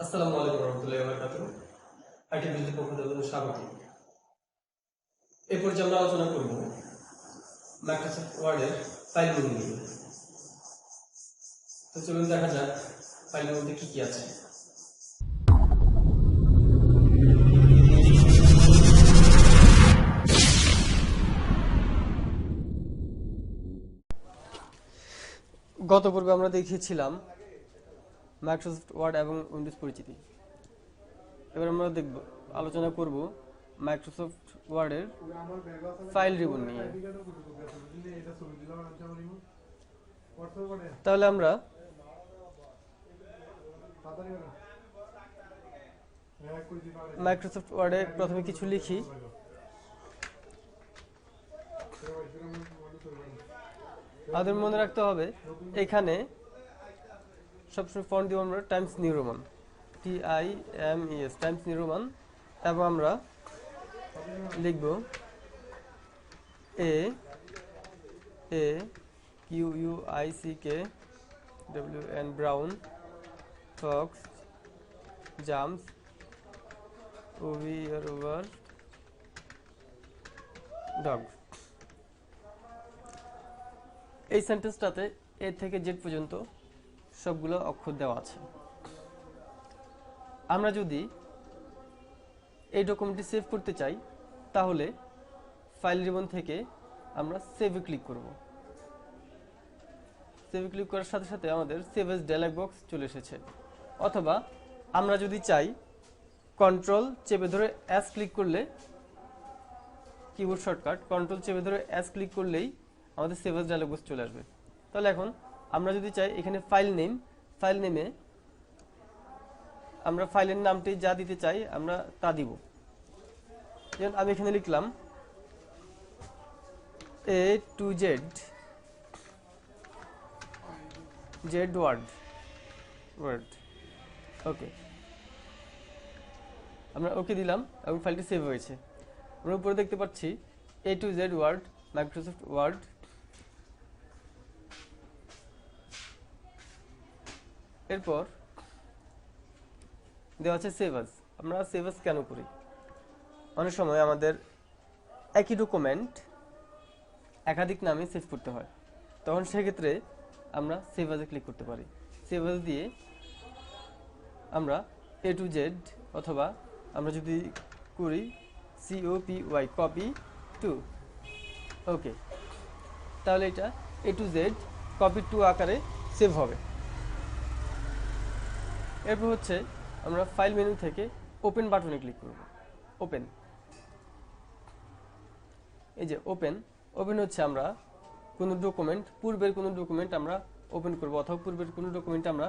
আসসালামু আলাইকুম রহমতুল্লাহি ওয়া বারাকাতুহু। আইটি বিজনেস পক্ষ থেকে স্বাগত। এই পর্যায়ে আমরা আলোচনা করব মাইক্রোসফট ওয়ার্ডের ফাইল মেনু নিয়ে। তো চলুন দেখা যাক ফাইলের মধ্যে কি কি আছে। গত পর্বে আমরা দেখিয়েছিলাম মাইক্রোসফট ওয়ার্ড এবং উইন্ডোজ পরিচিতি। এবার আমরা আলোচনা করব মাইক্রোসফট ওয়ার্ডের ফাইল রিবন নিয়ে। তাহলে আমরা মাইক্রোসফট ওয়ার্ডে প্রথমে কিছু লিখি। আমাদের মনে রাখতে হবে এখানে সবসময় ফন্ট দিব আমরা Times new Roman, TIMES, Times new Roman, এবং আমরা লিখব AQUICKWN, brown, Fox, jumps, over, dog. এই সেন্টেন্সটাতে এ থেকে জেড পর্যন্ত সবগুলো অক্ষর দেওয়া আছে। আমরা যদি এই ডকুমেন্টটি সেভ করতে চাই তাহলে ফাইল রিবন থেকে আমরা সেভে ক্লিক করব। সেভে ক্লিক করার সাথে সাথে আমাদের সেভ এজ ডায়ালগ বক্স চলে এসেছে। অথবা আমরা যদি চাই কন্ট্রোল চেপে ধরে এস ক্লিক করলে, কিবোর্ড শর্টকাট কন্ট্রোল চেপে ধরে এস ক্লিক করলেই আমাদের সেভ এজ ডায়ালগ বক্স চলে আসবে। তাহলে এখন আমরা যদি চাই এখানে ফাইল নেমে আমরা ফাইলের নামটি যা দিতে চাই আমরা তা দিব। যেমন আমি এখানে লিখলাম A to Z ওয়ার্ড। ওকে, আমরা ওকে দিলাম এবং ফাইলটি সেভ হয়েছে। আমরা উপরে দেখতে পাচ্ছি A to Z Word, Microsoft Word. এরপর দেওয়া আছে সেভ এজ। আমরা সেভ এজ কেন করি? অনেক সময় আমাদের একই ডকুমেন্ট একাধিক নামে সেভ করতে হয়, তখন সেক্ষেত্রে আমরা সেভ এজে ক্লিক করতে পারি। সেভ এজ দিয়ে আমরা A to Z, অথবা আমরা যদি করি COPY, কপি টু, ওকে, তাহলে এটা A to Z copy to আকারে সেভ হবে। এরপর হচ্ছে আমরা ফাইল মেনু থেকে ওপেন বাটনে ক্লিক করব। ওপেন, এই যে ওপেন হচ্ছে আমরা কোনো ডকুমেন্ট, পূর্বের কোনো ডকুমেন্ট আমরা ওপেন করব, অথবা পূর্বের কোনো ডকুমেন্টে আমরা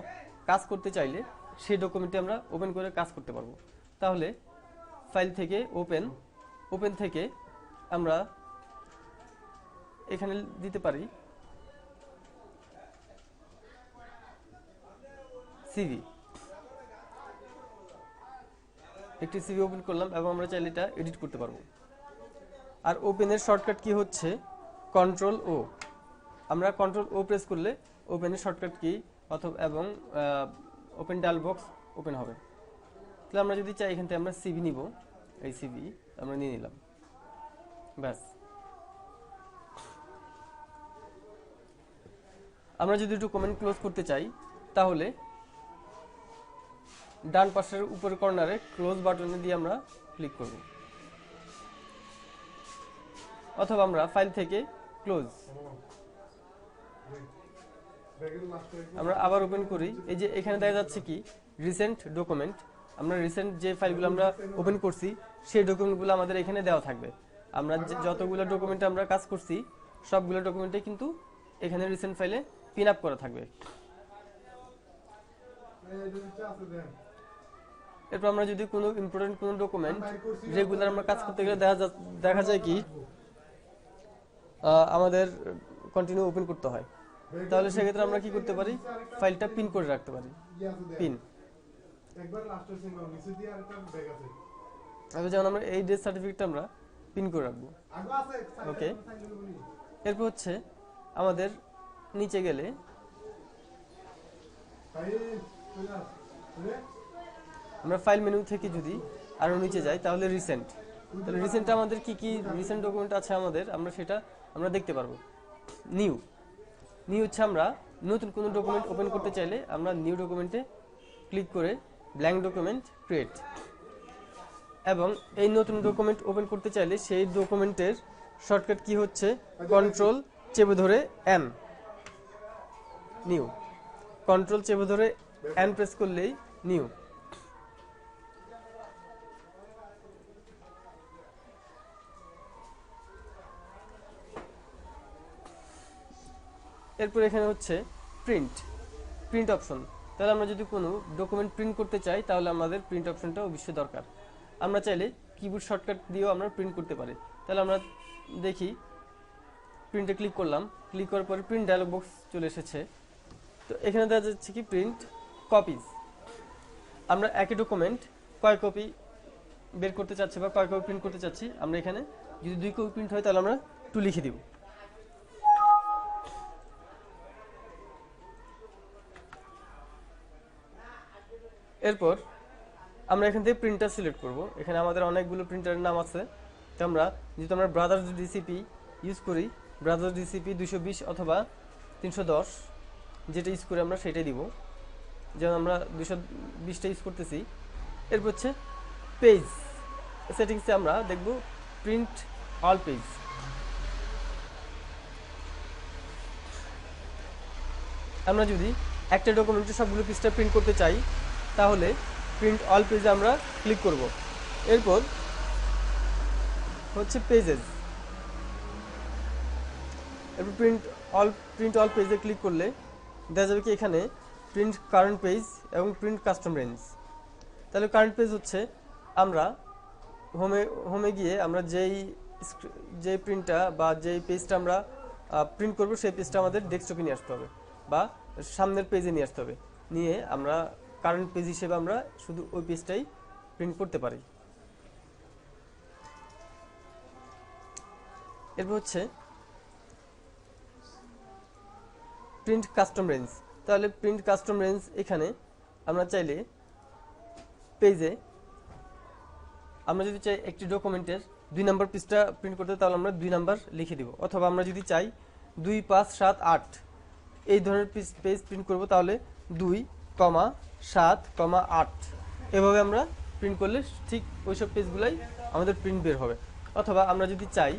কাজ করতে চাইলে সেই ডকুমেন্টে আমরা ওপেন করে কাজ করতে পারবো। তাহলে ফাইল থেকে ওপেন থেকে আমরা এখানে দিতে পারি সিভি। একটি সিভি ওপেন করলাম এবং আমরা চাইলে এটা এডিট করতে পারবো। আর ওপেনের শর্টকাট কি হচ্ছে কন্ট্রোল ও। আমরা কন্ট্রোল ও প্রেস করলে ওপেনের শর্টকাট কি অথবা এবং ওপেন ডায়ালগ বক্স ওপেন হবে। তাহলে আমরা যদি চাই এখান থেকে আমরা সিভি নিব, এই সিভি আমরা নিয়ে নিলাম, ব্যাস। আমরা যদি ডকুমেন্ট ক্লোজ করতে চাই তাহলে ডান পাশের উপরের কর্নারে ক্লোজ বাটনে দিয়ে আমরা ক্লিক করব, অথবা আমরা ফাইল থেকে ক্লোজ, আমরা আবার ওপেন করি। এই যে এখানে দেখা যাচ্ছে কি রিসেন্ট ডকুমেন্ট, আমরা রিসেন্ট যে ফাইলগুলো আমরা ওপেন করছি সেই ডকুমেন্টগুলো আমাদের এখানে দেওয়া থাকবে। আমরা যতগুলো ডকুমেন্টে আমরা কাজ করছি সবগুলো ডকুমেন্টে কিন্তু এখানে রিসেন্ট ফাইলে পিন আপ করা থাকবে। এরপর আমরা যদি কোনো ইম্পর্টেন্ট কোনো ডকুমেন্ট রেগুলার আমরা কাজ করতে গেলে দেখা যায় কি আমাদের কন্টিনিউ ওপেন করতে হয়, তাহলে সেক্ষেত্রে আমরা কি করতে পারি, ফাইলটা পিন করে রাখতে পারি। পিন, যেমন আমরা এই ডেথ সার্টিফিকেটটা আমরা পিন করে রাখবো। ওকে, এরপর হচ্ছে আমাদের নিচে গেলে আমরা ফাইল মেনু থেকে যদি আরো নিচে যাই তাহলে রিসেন্ট, তাহলে রিসেন্টে আমাদের কি কি রিসেন্ট ডকুমেন্ট আছে আমাদের, আমরা দেখতে পারবো। নিউ হচ্ছে আমরা নতুন কোনো ডকুমেন্ট ওপেন করতে চাইলে আমরা নিউ ডকুমেন্টে ক্লিক করে ব্ল্যাঙ্ক ডকুমেন্ট ক্রিয়েট, এবং এই নতুন ডকুমেন্ট ওপেন করতে চাইলে সেই ডকুমেন্টের শর্টকাট কি হচ্ছে কন্ট্রোল চেপে ধরে এন, নিউ, কন্ট্রোল চেপে ধরে এন প্রেস করলেই নিউ। এরপর এখানে হচ্ছে প্রিন্ট অপশন। তাহলে আমরা যদি কোনো ডকুমেন্ট প্রিন্ট করতে চাই তাহলে আমাদের প্রিন্ট অপশনটা অবশ্যই দরকার। আমরা চাইলে কিবোর্ড শর্টকাট দিয়েও আমরা প্রিন্ট করতে পারি। তাহলে আমরা দেখি প্রিন্টে ক্লিক করলাম, ক্লিক করার পরে প্রিন্ট ডায়লগ বক্স চলে এসেছে। তো এখানে দেখা যাচ্ছে কি প্রিন্ট কপিজ, আমরা একই ডকুমেন্ট কয় কপি বের করতে চাচ্ছি বা কয় কপি প্রিন্ট করতে চাচ্ছি, আমরা এখানে যদি 2 কপি প্রিন্ট হয় তাহলে আমরা 2 লিখে দিব। এরপর আমরা এখান থেকে প্রিন্টার সিলেক্ট করব। এখানে আমাদের অনেকগুলো প্রিন্টারের নাম আছে। তো আমরা যেহেতু আমরা ব্রাদার্স ডিসিপি ইউজ করি, ব্রাদার্স ডিসিপি 220 অথবা 310 যেটা ইউজ করে আমরা সেটাই দিব, যেমন আমরা 220টা ইউজ করতেছি। এরপর হচ্ছে পেজ সেটিংসে আমরা দেখব প্রিন্ট অল পেজ। আমরা যদি একটা ডকুমেন্টে সবগুলো পৃষ্ঠা প্রিন্ট করতে চাই তাহলে প্রিন্ট অল পেজে আমরা ক্লিক করব। এরপর হচ্ছে পেজেস, এরপর প্রিন্ট অল পেজে ক্লিক করলে দেখা যাবে কি এখানে প্রিন্ট কারেন্ট পেজ এবং প্রিন্ট কাস্টম রেঞ্জ। তাহলে কারেন্ট পেজ হচ্ছে আমরা হোমে গিয়ে আমরা যেই প্রিন্টটা বা যেই পেজটা আমরা প্রিন্ট করব সেই পেজটা আমাদের ডেস্কটপে নিয়ে আসতে হবে বা সামনের পেজে নিয়ে আসতে হবে, নিয়ে আমরা কারেন্ট পেজ হিসেবে আমরা শুধু ওই পেজটাই প্রিন্ট করতে পারি। এরপর হচ্ছে প্রিন্ট কাস্টম রেঞ্জ। তাহলে প্রিন্ট কাস্টম রেঞ্জ এখানে আমরা চাইলে পেজে আমরা যদি চাই একটি ডকুমেন্টের 2 নম্বর পেজটা প্রিন্ট করতে তাহলে আমরা 2 নাম্বার লিখে দিব, অথবা আমরা যদি চাই 2, 5, 7, 8 এই ধরনের পেজ প্রিন্ট করব তাহলে 2, 7, 8 এভাবে আমরা প্রিন্ট করলে ঠিক ওইসব পেজগুলাই আমাদের প্রিন্ট বের হবে। অথবা আমরা যদি চাই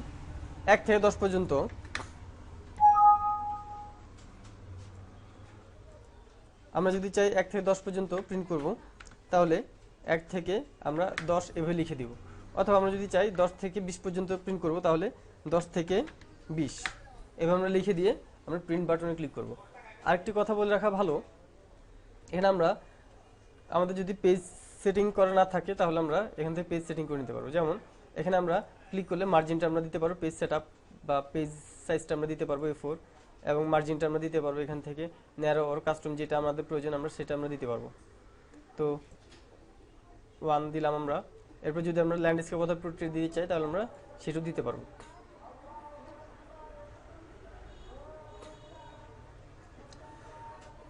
1 থেকে 10 পর্যন্ত, আমরা যদি চাই 1 থেকে 10 পর্যন্ত প্রিন্ট করব তাহলে 1 থেকে আমরা 10 এভাবে লিখে দিব। অথবা আমরা যদি চাই 10 থেকে 20 পর্যন্ত প্রিন্ট করব তাহলে 10 থেকে 20 এভাবে আমরা লিখে দিয়ে আমরা প্রিন্ট বাটনে ক্লিক করব। আরেকটি কথা বলে রাখা ভালো, এখানে আমরা আমাদের যদি পেজ সেটিং করা না থাকে তাহলে আমরা এখান থেকে পেজ সেটিং করে নিতে পারবো। যেমন এখানে আমরা ক্লিক করলে মার্জিনটা আমরা দিতে পারবো, পেজ সেটআপ বা পেজ সাইজটা আমরা দিতে পারবো A4, এবং মার্জিনটা আমরা দিতে পারবো এখান থেকে ন্যারো অর কাস্টম, যেটা আমাদের প্রয়োজন আমরা সেটা আমরা দিতে পারবো। তো 1 দিলাম আমরা। এরপর যদি আমরা ল্যান্ডস্কেপ অথবা পোর্ট্রেট দিতে চাই তাহলে আমরা সেটাও দিতে পারবো।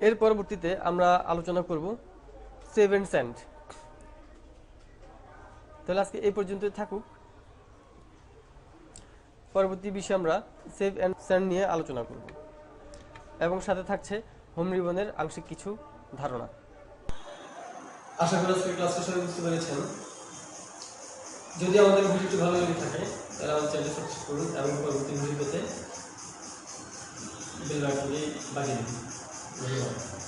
এর পরবর্তীতে আমরা আলোচনা করব সেভ এন্ড সেন্ড। তাহলে আজকে এই পর্যন্তই থাকুক, পরবর্তী বিষয়ে আমরা সেভ এন্ড সেন্ড নিয়ে আলোচনা করব এবং সাথে থাকছে হোম রিবনের আংশিক কিছু ধারণা। আশা করি আজকের ক্লাসটা সবাই বুঝতে পেরেছেন। যদি আমাদের ভিডিওটি ভালো লেগে থাকে তাহলে আমাদের চ্যানেলটি সাবস্ক্রাইব করুন এবং পরবর্তী ভিডিও পেতে বেল আইকনটি বাজিয়ে দিন। ধন্যবাদ।